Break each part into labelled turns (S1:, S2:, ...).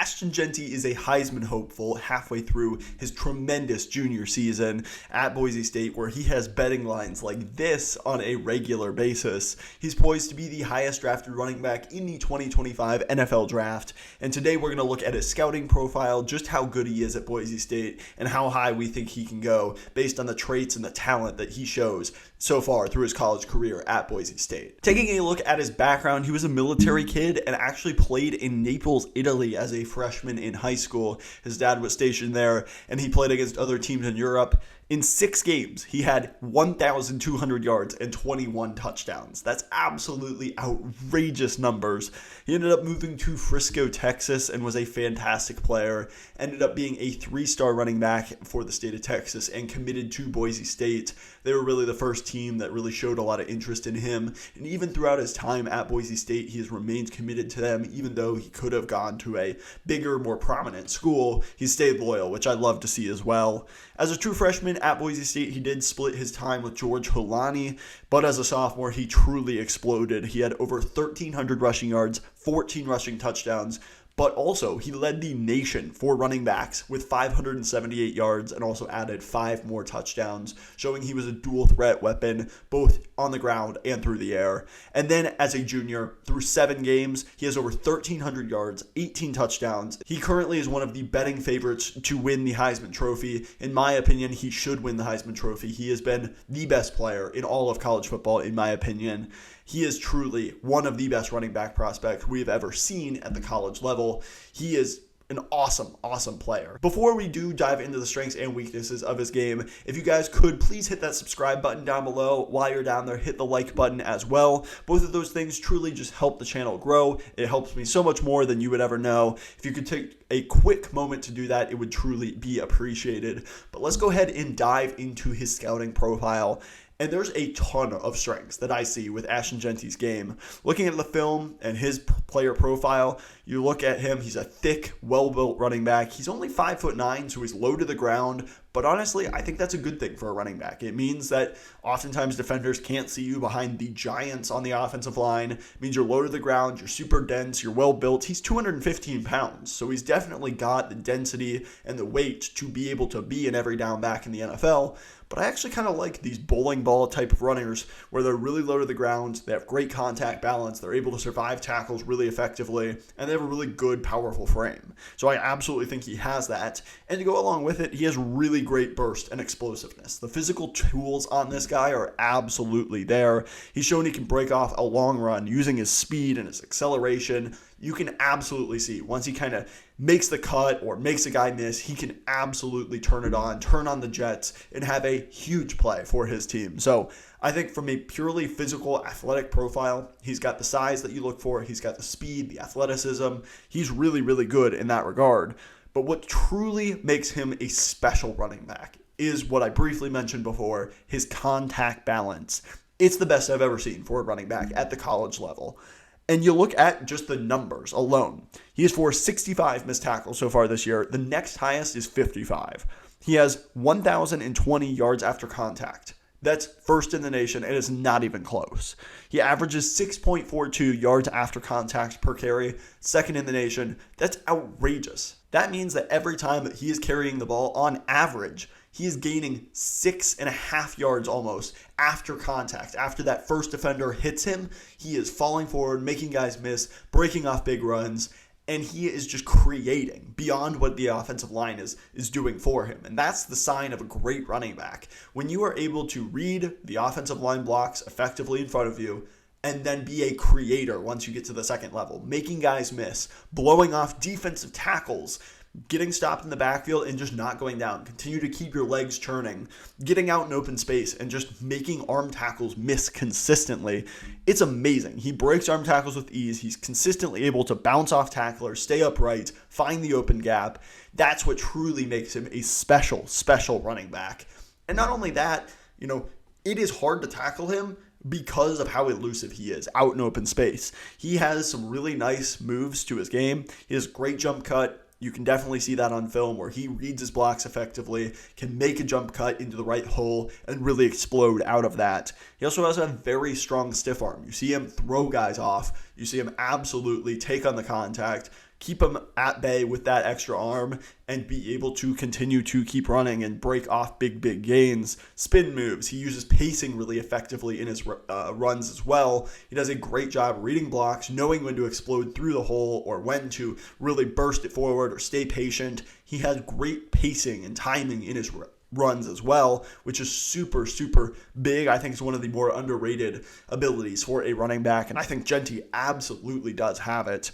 S1: Ashton Jeanty is a Heisman hopeful halfway through his tremendous junior season at Boise State, where he has betting lines like this on a regular basis. He's poised to be the highest drafted running back in the 2025 NFL Draft, and today we're going to look at his scouting profile, just how good he is at Boise State, and how high we think he can go based on the traits and the talent that he shows so far through his college career at Boise State. Taking a look at his background, he was a military kid and actually played in Naples, Italy as a freshman in high school. His dad was stationed there, and he played against other teams in Europe. In 6 games, he had 1,200 yards and 21 touchdowns. That's absolutely outrageous numbers. He ended up moving to Frisco, Texas, and was a fantastic player. Ended up being a 3-star running back for the state of Texas and committed to Boise State. They were really the first team that really showed a lot of interest in him. And even throughout his time at Boise State, he has remained committed to them, even though he could have gone to a bigger, more prominent school. He stayed loyal, which I love to see as well. As a true freshman at Boise State, he did split his time with George Holani, but as a sophomore, he truly exploded. He had over 1,300 rushing yards, 14 rushing touchdowns, but also he led the nation for running backs with 578 yards and also added 5 more touchdowns, showing he was a dual threat weapon both on the ground and through the air. And then as a junior, through 7 games, he has over 1,300 yards, 18 touchdowns. He currently is one of the betting favorites to win the Heisman Trophy. In my opinion, he should win the Heisman Trophy. He has been the best player in all of college football, in my opinion. He is truly one of the best running back prospects we have ever seen at the college level. He is an awesome player. Before we do dive into the strengths and weaknesses of his game, if you guys could please hit that subscribe button down below. While you're down there, hit the like button as well. Both of those things truly just help the channel grow. It helps me so much more than you would ever know. If you could take a quick moment to do that, it would truly be appreciated. But let's go ahead and dive into his scouting profile. And there's a ton of strengths that I see with Ashton Jeanty's game. Looking at the film and his player profile, you look at him, he's a thick, well-built running back. He's only 5'9", so he's low to the ground. But honestly, I think that's a good thing for a running back. It means that oftentimes defenders can't see you behind the giants on the offensive line. It means you're low to the ground, you're super dense, you're well-built. He's 215 pounds, so he's definitely got the density and the weight to be able to be an every down back in the NFL. But I actually kind of like these bowling ball type of runners where they're really low to the ground, they have great contact balance, they're able to survive tackles really effectively, and they have a really good, powerful frame. So I absolutely think he has that. And to go along with it, he has really great burst and explosiveness. The physical tools on this guy are absolutely there. He's shown he can break off a long run using his speed and his acceleration. You can absolutely see once he kind of makes the cut or makes a guy miss, he can absolutely turn it on, turn on the jets, and have a huge play for his team. So I think from a purely physical, athletic profile, he's got the size that you look for. He's got the speed, the athleticism. He's really, really good in that regard. But what truly makes him a special running back is what I briefly mentioned before, his contact balance. It's the best I've ever seen for a running back at the college level. And you look at just the numbers alone. He has forced 65 missed tackles so far this year. The next highest is 55. He has 1,020 yards after contact. That's first in the nation, and it's not even close. He averages 6.42 yards after contact per carry, second in the nation. That's outrageous. That means that every time that he is carrying the ball, on average, he is gaining 6.5 yards almost after contact. After that first defender hits him, he is falling forward, making guys miss, breaking off big runs, and he is just creating beyond what the offensive line is doing for him. And that's the sign of a great running back. When you are able to read the offensive line blocks effectively in front of you, and then be a creator once you get to the second level, making guys miss, blowing off defensive tackles, getting stopped in the backfield and just not going down. Continue to keep your legs churning, getting out in open space and just making arm tackles miss consistently. It's amazing. He breaks arm tackles with ease. He's consistently able to bounce off tacklers, stay upright, find the open gap. That's what truly makes him a special running back. And not only that, it is hard to tackle him because of how elusive he is out in open space. He has some really nice moves to his game. He has great jump cut. You can definitely see that on film where he reads his blocks effectively, can make a jump cut into the right hole, and really explode out of that. He also has a very strong stiff arm. You see him throw guys off. You see him absolutely take on the contact, keep him at bay with that extra arm and be able to continue to keep running and break off big gains. Spin moves. He uses pacing really effectively in his runs as well. He does a great job reading blocks, knowing when to explode through the hole or when to really burst it forward or stay patient. He has great pacing and timing in his runs as well, which is super big. I think it's one of the more underrated abilities for a running back, and I think Jeanty absolutely does have it.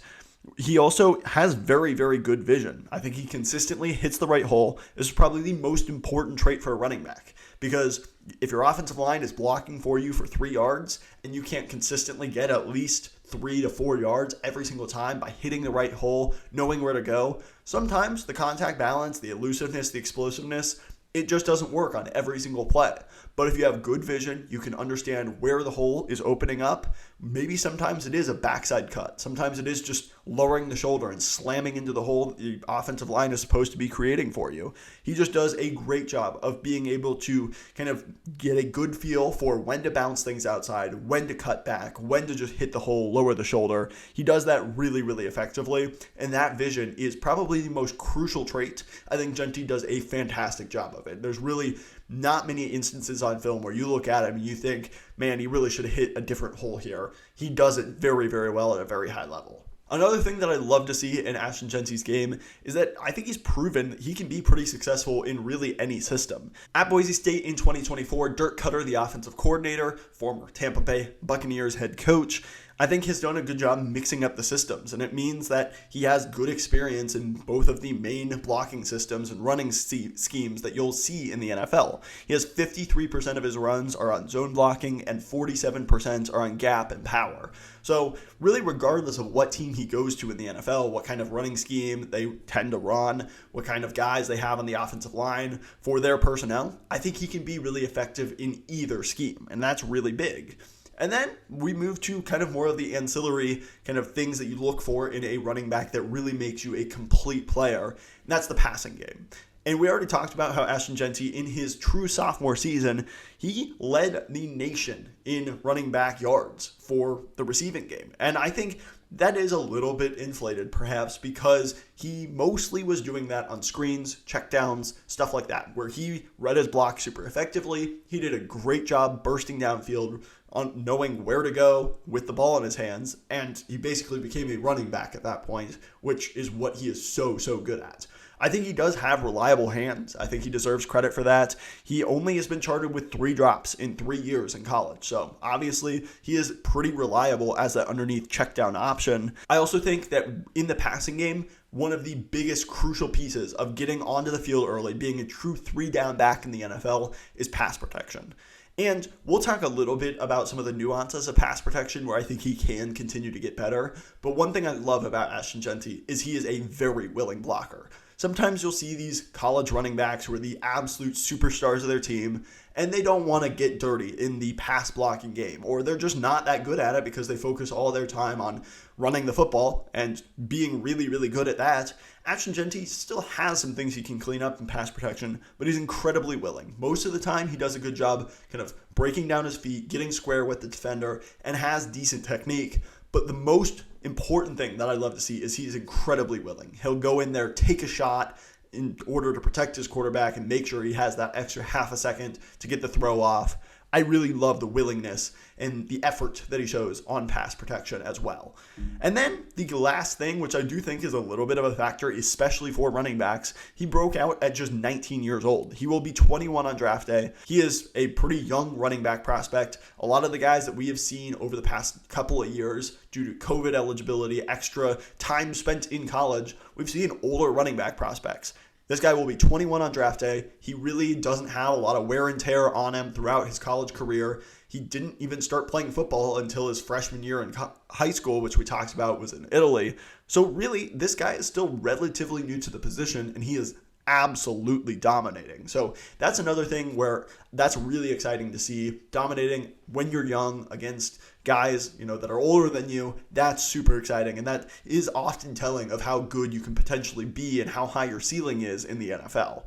S1: He also has very good vision. I think he consistently hits the right hole. This is probably the most important trait for a running back, because if your offensive line is blocking for you for 3 yards and you can't consistently get at least 3 to 4 yards every single time by hitting the right hole, knowing where to go, sometimes the contact balance, the elusiveness, the explosiveness, it just doesn't work on every single play. But if you have good vision, you can understand where the hole is opening up. Maybe sometimes it is a backside cut. Sometimes it is just lowering the shoulder and slamming into the hole that the offensive line is supposed to be creating for you. He just does a great job of being able to kind of get a good feel for when to bounce things outside, when to cut back, when to just hit the hole, lower the shoulder. He does that really effectively, and that vision is probably the most crucial trait. I think Jeanty does a fantastic job of it. There's really not many instances on film where you look at him and you think, man, he really should have hit a different hole here. He does it very well at a very high level. Another thing that I love to see in Ashton Jeanty's game is that I think he's proven that he can be pretty successful in really any system. At Boise State in 2024, Dirk Cutter, the offensive coordinator, former Tampa Bay Buccaneers head coach, I think has done a good job mixing up the systems, and it means that he has good experience in both of the main blocking systems and running schemes that you'll see in the NFL. He has 53% of his runs are on zone blocking and 47% are on gap and power. So really, regardless of what team he goes to in the NFL, what kind of running scheme they tend to run, what kind of guys they have on the offensive line for their personnel, I think he can be really effective in either scheme, and that's really big. And then we move to kind of more of the ancillary kind of things that you look for in a running back that really makes you a complete player, and that's the passing game. And we already talked about how Ashton Jeanty, in his true sophomore season, he led the nation in running back yards for the receiving game. And I think that is a little bit inflated, perhaps, because he mostly was doing that on screens, checkdowns, stuff like that, where he read his block super effectively. He did a great job bursting downfield, on knowing where to go with the ball in his hands, and he basically became a running back at that point, which is what he is so good at. I think he does have reliable hands. I think he deserves credit for that. He only has been charted with 3 drops in 3 years in college, so obviously he is pretty reliable as that underneath check down option. I also think that in the passing game, one of the biggest crucial pieces of getting onto the field early, being a true 3-down back in the NFL, is pass protection. And we'll talk a little bit about some of the nuances of pass protection where I think he can continue to get better. But one thing I love about Ashton Jeanty is he is a very willing blocker. Sometimes you'll see these college running backs who are the absolute superstars of their team, and they don't want to get dirty in the pass blocking game, or they're just not that good at it because they focus all their time on running the football and being really good at that. Ashton Jeanty still has some things he can clean up in pass protection, but he's incredibly willing. Most of the time, he does a good job kind of breaking down his feet, getting square with the defender, and has decent technique. But the most important thing that I love to see is he's incredibly willing. He'll go in there, take a shot in order to protect his quarterback and make sure he has that extra half a second to get the throw off. I really love the willingness and the effort that he shows on pass protection as well. And then the last thing, which I do think is a little bit of a factor, especially for running backs, he broke out at just 19 years old. He will be 21 on draft day. He is a pretty young running back prospect. A lot of the guys that we have seen over the past couple of years, due to COVID eligibility, extra time spent in college, we've seen older running back prospects. This guy will be 21 on draft day. He really doesn't have a lot of wear and tear on him throughout his college career. He didn't even start playing football until his freshman year in high school, which we talked about was in Italy. So really, this guy is still relatively new to the position, and he is absolutely dominating. So that's another thing where that's really exciting to see. Dominating when you're young against guys, that are older than you, that's super exciting. And that is often telling of how good you can potentially be and how high your ceiling is in the NFL.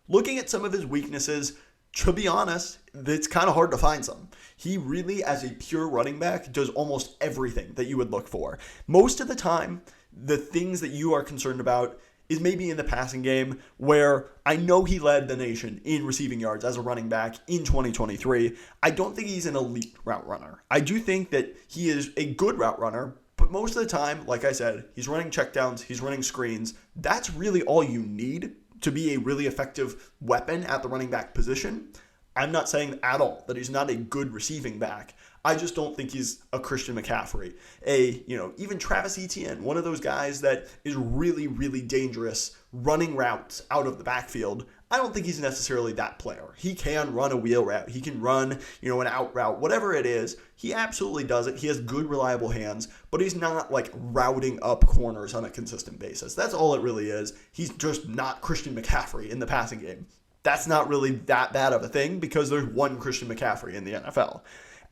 S1: Looking at some of his weaknesses, to be honest, it's kind of hard to find some. He really, as a pure running back, does almost everything that you would look for. Most of the time, The things that you are concerned about is maybe in the passing game, where I know he led the nation in receiving yards as a running back in 2023. I don't think he's an elite route runner. I do think that he is a good route runner, but most of the time, like I said, he's running checkdowns, he's running screens. That's really all you need to be a really effective weapon at the running back position. I'm not saying at all that he's not a good receiving back. I just don't think he's a Christian McCaffrey, even Travis Etienne, one of those guys that is really, really dangerous running routes out of the backfield. I don't think he's necessarily that player. He can run a wheel route. He can run, an out route, whatever it is. He absolutely does it. He has good, reliable hands, but he's not like routing up corners on a consistent basis. That's all it really is. He's just not Christian McCaffrey in the passing game. That's not really that bad of a thing because there's one Christian McCaffrey in the NFL.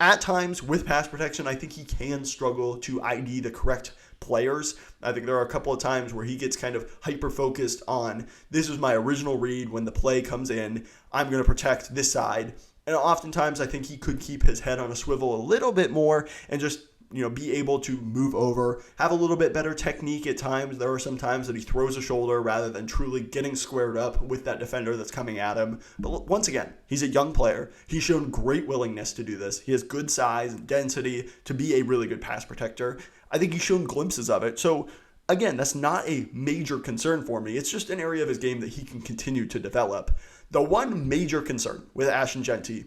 S1: At times, with pass protection, I think he can struggle to ID the correct players. I think there are a couple of times where he gets kind of hyper-focused on, this is my original read when the play comes in, I'm going to protect this side. And oftentimes, I think he could keep his head on a swivel a little bit more and just be able to move over, have a little bit better technique at times. There are some times that he throws a shoulder rather than truly getting squared up with that defender that's coming at him. But once again, he's a young player. He's shown great willingness to do this. He has good size and density to be a really good pass protector. I think he's shown glimpses of it. So again, that's not a major concern for me. It's just an area of his game that he can continue to develop. The one major concern with Ashton Jeanty,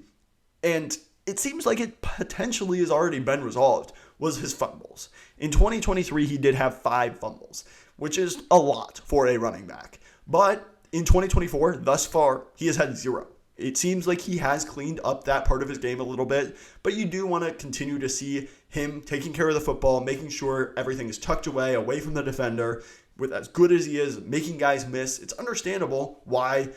S1: and it seems like it potentially has already been resolved, was his fumbles. In 2023, he did have 5 fumbles, which is a lot for a running back. But in 2024, thus far, he has had 0. It seems like he has cleaned up that part of his game a little bit, but you do want to continue to see him taking care of the football, making sure everything is tucked away from the defender. With as good as he is, making guys miss, it's understandable why,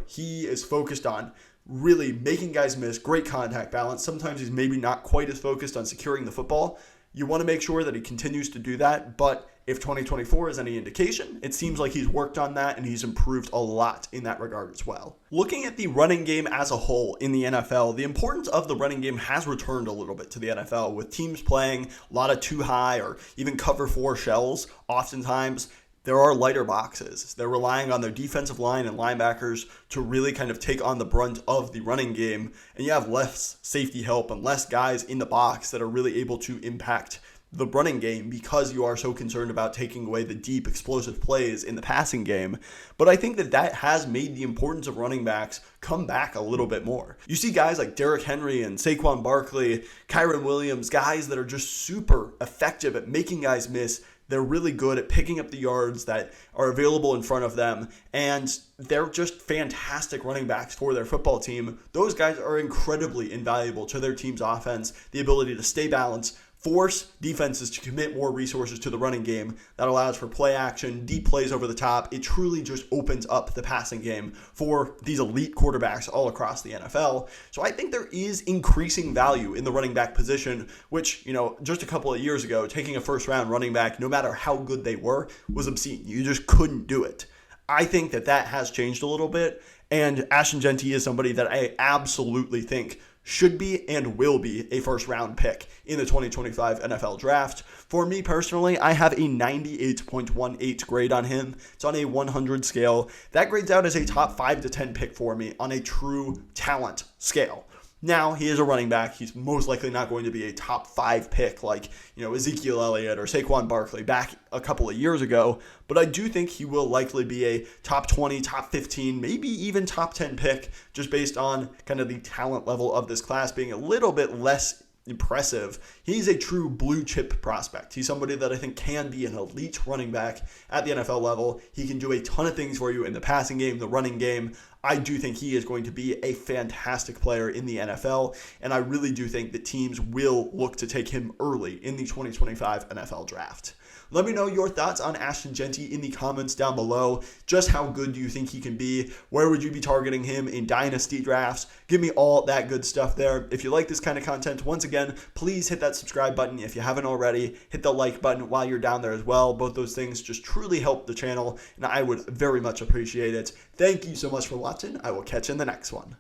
S1: he is focused on really making guys miss, great contact balance. Sometimes he's maybe not quite as focused on securing the football. You want to make sure that he continues to do that, but if 2024 is any indication, it seems like he's worked on that and he's improved a lot in that regard as well. Looking at the running game as a whole in the NFL, the importance of the running game has returned a little bit to the NFL, with teams playing a lot of too high or even cover 4 shells. Oftentimes, there are lighter boxes. They're relying on their defensive line and linebackers to really kind of take on the brunt of the running game. And you have less safety help and less guys in the box that are really able to impact the running game because you are so concerned about taking away the deep, explosive plays in the passing game. But I think that has made the importance of running backs come back a little bit more. You see guys like Derrick Henry and Saquon Barkley, Kyron Williams, guys that are just super effective at making guys miss. They're really good at picking up the yards that are available in front of them, and they're just fantastic running backs for their football team. Those guys are incredibly invaluable to their team's offense, the ability to stay balanced, force defenses to commit more resources to the running game. That allows for play action, deep plays over the top. It truly just opens up the passing game for these elite quarterbacks all across the NFL. So I think there is increasing value in the running back position, which, just a couple of years ago, taking a first-round running back, no matter how good they were, was obscene. You just couldn't do it. I think that has changed a little bit, and Ashton Jeanty is somebody that I absolutely think should be and will be a first-round pick in the 2025 NFL Draft. For me personally, I have a 98.18 grade on him. It's on a 100 scale. That grades out as a top 5 to 10 pick for me on a true talent scale. Now, he is a running back. He's most likely not going to be a top 5 pick like, Ezekiel Elliott or Saquon Barkley back a couple of years ago. But I do think he will likely be a top 20, top 15, maybe even top 10 pick, just based on kind of the talent level of this class being a little bit less impressive. He's a true blue chip prospect. He's somebody that I think can be an elite running back at the NFL level. He can do a ton of things for you in the passing game, the running game. I do think he is going to be a fantastic player in the NFL, and I really do think that teams will look to take him early in the 2025 NFL Draft. Let me know your thoughts on Ashton Jeanty in the comments down below. Just how good do you think he can be? Where would you be targeting him in dynasty drafts? Give me all that good stuff there. If you like this kind of content, once again, please hit that subscribe button if you haven't already. Hit the like button while you're down there as well. Both those things just truly help the channel, and I would very much appreciate it. Thank you so much for watching. I will catch you in the next one.